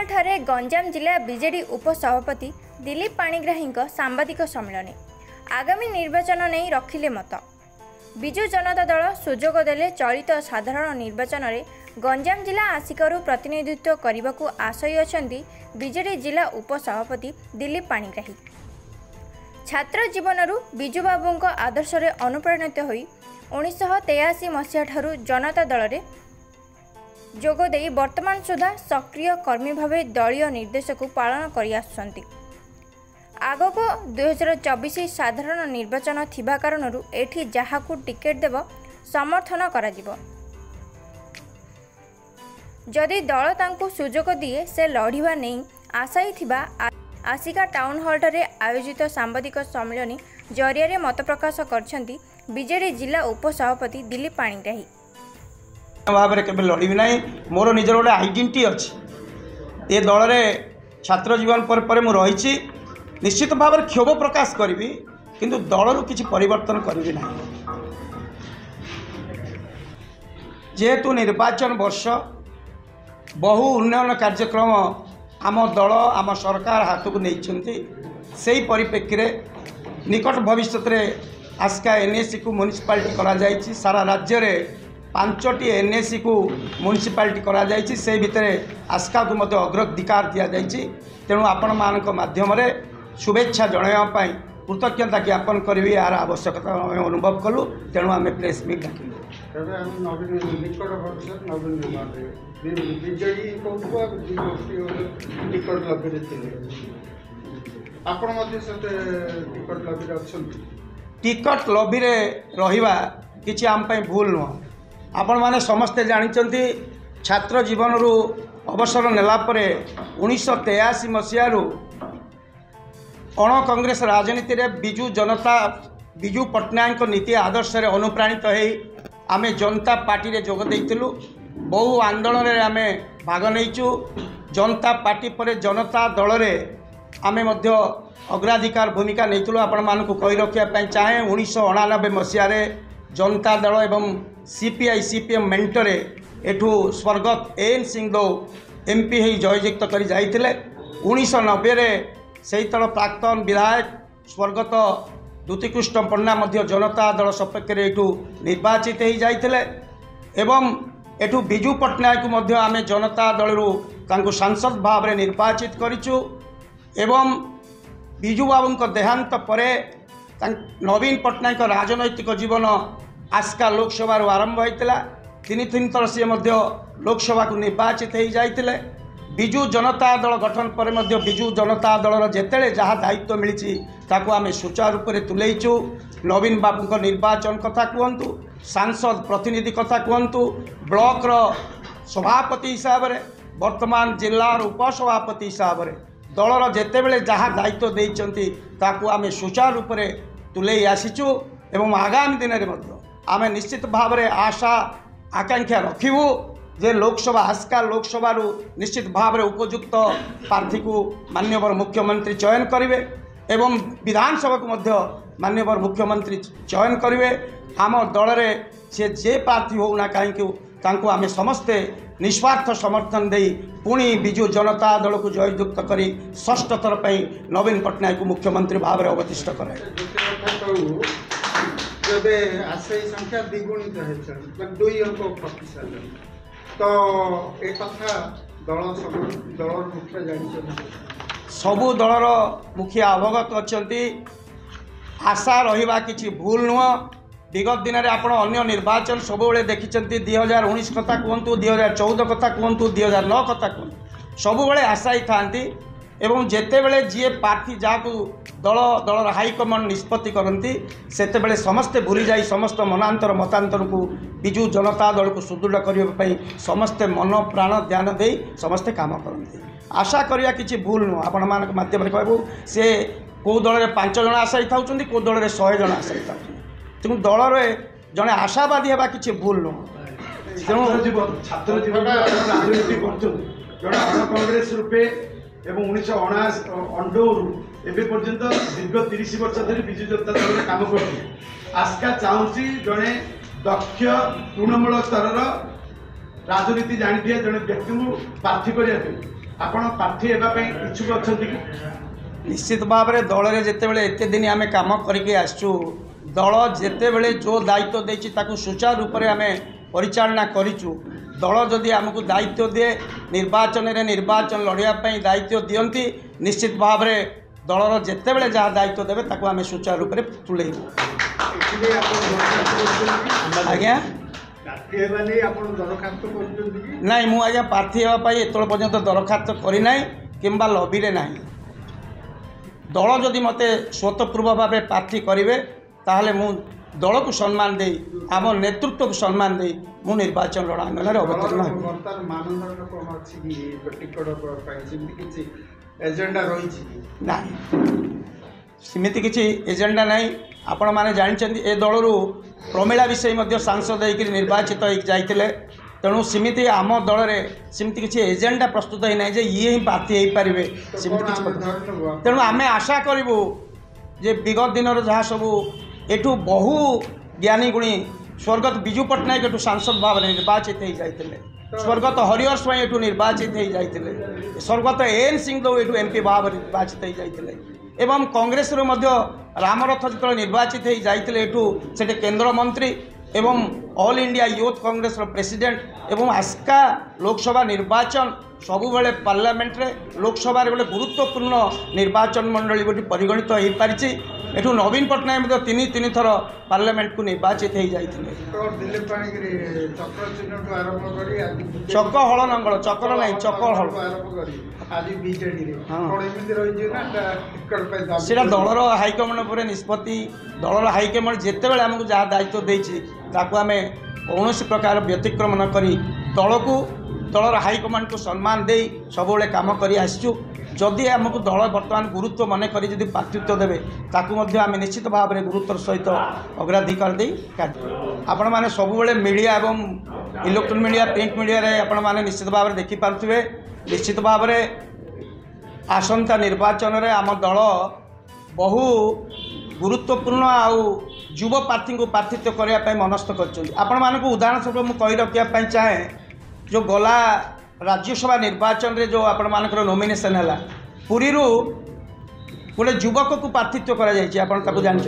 टाउनहल ठारे गंजाम जिला बीजेडी उपसभापति दिलीप पाणिग्राही सांबादिक सम्मेलन आगामी निर्वाचन नहीं रखिले मत विजु जनता दल सुजोग देले चलित साधारण निर्वाचन में गंजाम जिला आसिकरू प्रतिनिधित्व करने को आशय अछंती बीजेडी जिला उपसभापति दिलीप पाणिग्राही। छात्र जीवनरू विजु बाबू आदर्श अनुप्राणित होई 1983 मसीहा ठारू जनता दल में जोगदे वर्तमान सुधा सक्रिय कर्मी भाव दलीय निर्देश को पालन कर आगक 2024 साधारण निर्वाचन थिबा कारणरू एठी जहाकू टिकेट देव समर्थन करा जिवो। जदि दल तांकू सुजोग दिए से लढ़िबा नहीं आशायी थिबा आसिका टाउन हॉल ठारे आयोजित सांबादिक सम्मेलन जरिया मत प्रकाश करछंती बीजेडी जिला उपसभापति दिलीप पाणिग्राही। भाव में केवल लड़बी ना मोर निजर गोटे आइडेंटिटी अच्छी ये दल में छात्र जीवन पर रही निश्चित भाव में क्षोभ प्रकाश करी किंतु दल किसी परिवर्तन करी ना जेहेतु निर्वाचन वर्ष बहु उन्नयन कार्यक्रम आम दल आम सरकार हाथ को नहीं परिप्रेक्षी में निकट भविष्य में आस्का एनएसी को म्युनिसिपालिटी करा जायछि सारा राज्य में 5टी एनएसी को म्युनिसिपालिटी करा जायछि से भितर आस्का को मध्य अग्राधिकार दि जायछि। तेणु आपण मानक माध्यम शुभेच्छा जणाइबा कृतज्ञता ज्ञापन करी यार आवश्यकता अनुभव कलु। तेणु आम प्रेस मीट डाकिलु टिकट लबी रहिबा किछि आम पई भूल नुह। आपण माने समस्ते जानिचंती छात्र जीवन रू अवसर नेला परे 1983 मसीहारू अण कांग्रेस राजनीति रे विजु पट्टनायक नीति आदर्श रे अनुप्राणित होई आमे जनता पार्टी रे जोग देइतिलु। बहु आंदोलन रे आमे भाग नैचु। जनता पार्टी पर जनता दल रे आमे मध्य अग्राधिकार भूमिका नैतिलु। आपण मानकु कहि रखिया पई चाहे 1999 मसीहा रे जनता दल एवं सीपीआई सीपीएम मेंटरे एठू स्वर्गत एन सिंहदेव एमपी ही जययुक्त कर जाइतिले। 1990 रे सही तल प्राक्तन विधायक स्वर्गत द्युतिकृष्ण पन्ना मध्य जनता दल सपक्ष रे एठू निर्वाचित हो जाइतिले एवं एठू विजु पट्टनायक मध्य आमे जनता दलरू तांको सांसद भाव में निर्वाचित करिचु एवं विजु बाबू देहांत परे नवीन पट्टनायक राजनैतिक जीवन आस्का लोकसभा आरंभ होता 3 थर सी लोकसभा को निर्वाचित हो जाते। विजु जनता दल गठन पर विजु जनता दल जिते जहाँ दायित्व मिली ताकू आम सुचारू रूप से तुलेचु। नवीन बाबू निर्वाचन कथा कहतु सांसद प्रतिनिधि कथा कहतु ब्लॉक सभापति हिसाब से वर्तमान जिलार उपसभापति हिसाब से दलर जितेबले जहाँ दायित्व देइचंती ताकू आम सुचारू रूप से तुले आसीचु एवं आगामी दिन में आम निश्चित भाव में आशा आकांक्षा रखिबू जे लोकसभा आस्का लोकसभा निश्चित भाव में उपयुक्त प्रार्थी को माननीय मुख्यमंत्री चयन करेंगे एवं विधानसभा को मध्य माननीय मुख्यमंत्री चयन करेंगे। आम दल में सी जे प्रार्थी होना कहीं आम समस्ते निस्वार्थ समर्थन दे पुणी विजु जनता दल को जययुक्त करी 6ठ थर पर नवीन पट्टनायक को मुख्यमंत्री भाव में अवतिष्ठ करे। संख्या द्विगुणित है 2 अंक प्रतिशत तो एक कथा दल मुख्य जान सबू दलर मुखिया अवगत अच्छा आशा रहिबा किछि भूल नुह। विगत दिन में आप अन्य निर्वाचन सब देखी 2019 कथा कहतु 2014 कथा कहतु 2009 कथा कहतु सब आशा ही था एवं जितेबले जी प्रार्थी जहाँ दल दलर हाईकमांड निष्पत्ति करती से समस्ते भूली जाई समस्त मनांतर मतांतर को विजु जनता दल को सुदृढ़ करने समस्ते मन प्राण ध्यान दे समस्ते काम करते। आशा करिया किछि भूल नुह। आपण मान माध्यम कहबू से कौ दल में 5 जन आशायी था कौ दल में 100 जन आशायी था तेणु दल में जड़े आशावादी होगा किसी भूल नुह। छात्र जीवन राजनीति कर कांग्रेस रूपे 1998 एवं पर्यंत दीर्घ 30 वर्ष धरी विजु जनता दल में काम कर आस्का चाहूँगी जड़े दक्ष तृणमूल स्तर राजनीति जानी जड़े व्यक्ति को प्रार्थी करने ଆପଣ ପ୍ରାର୍ଥୀ ହେବା ପାଇଁ ଇଚ୍ଛୁକ ଅଛନ୍ତି କି? निश्चित भाव में दल में जितेबले एत दिन आम कम करके आसचु दल जितेबले जो दायित्व देछि ताकू सुचारू रूप में आम परिचालना करिचु दल जदि आमको दायित्व दिए निर्वाचन में निर्वाचन लड़ाई दायित्व दियंती निश्चित भाव में दलर जितेबले जहाँ दायित्व देवे ताकू आम सुचारू रूप में तुलेबू। आज्ञा नाई मु आज्ञा प्रार्थी होगापाई एत पर्यंत दरखास्त करना किंबा लबी ना दल जदि मते स्वतःपूर्व भाव प्रार्थी करेंगे ताहले मु दल को सम्मान दे आम नेतृत्व को सम्मान दे मु निर्वाचन रणांगन में अवतीर्ण ना सेमती किसी एजेंडा नहीं आपण मैंने जानते ए दलू प्रमिला विषय सांसद होकर निर्वाचित होते तेणु सेमती आम दल में सेमती किसी एजेंडा प्रस्तुत ही ना जे ये ही प्रार्थी हो पारे तेणु आम आशा करूँ जे विगत दिन जहाँ सब एठू बहु ज्ञानी गुणी स्वर्गत बिजू पट्टनायक एठू सांसद भाव में निर्वाचित हो जाते स्वर्गत हरिहर स्वाई एठू निर्वाचित हो जाते स्वर्गत एन सिंह एठू एमपी भाव निर्वाचित हो जाते एवं कांग्रेस रामरथ जो निर्वाचित हो जाते एठू से केंद्र मंत्री एवं all India youth Congress president एवं आस्का लोकसभा निर्वाचन सबुबले पार्लियामेंट रे लोकसभा गोटे गुरुत्वपूर्ण निर्वाचन मंडली गोटे परिगणित हो पारी एठू नवीन पट्टनायक तीन थर पार्लियामेंट को निर्वाचित हो जाते चक हल नंगल चक्र नहीं चक हल सीटा दलर हाइकमांड पर निष्पत्ति दलर हाइकमांड जितेबाला आमको जहाँ दायित्व देछि ताकू आम कौन प्रकार व्यतिक्रम न करी दल को दलर हाइकमांड को सम्मान दे सब काम कर आसचु जदि आमको दल बर्तमान गुरुत्व मन करी जदि प्रार्थित्व देवे ताकू आम निश्चित भाव में गुरुत्वर सहित अग्राधिकार दे आपण मैंने सब मीडिया एवं इलेक्ट्रोनिक मीडिया प्रिंट मीडिया रे आपण मैंने निश्चित भाव में देखिपे निश्चित भाव में आसंता निर्वाचन में आम दल बहु गुरुत्वपूर्ण आउ युव प्रार्थी को प्रार्थित्व करने मनस्थ कर उदाहरण स्वरूप मुझे कही रखापी चाहे जो गला राज्यसभा निर्वाचन रे जो आपण मानकर नॉमिनेशन है पुरी गोटे युवक को प्रार्थित्व कर जान।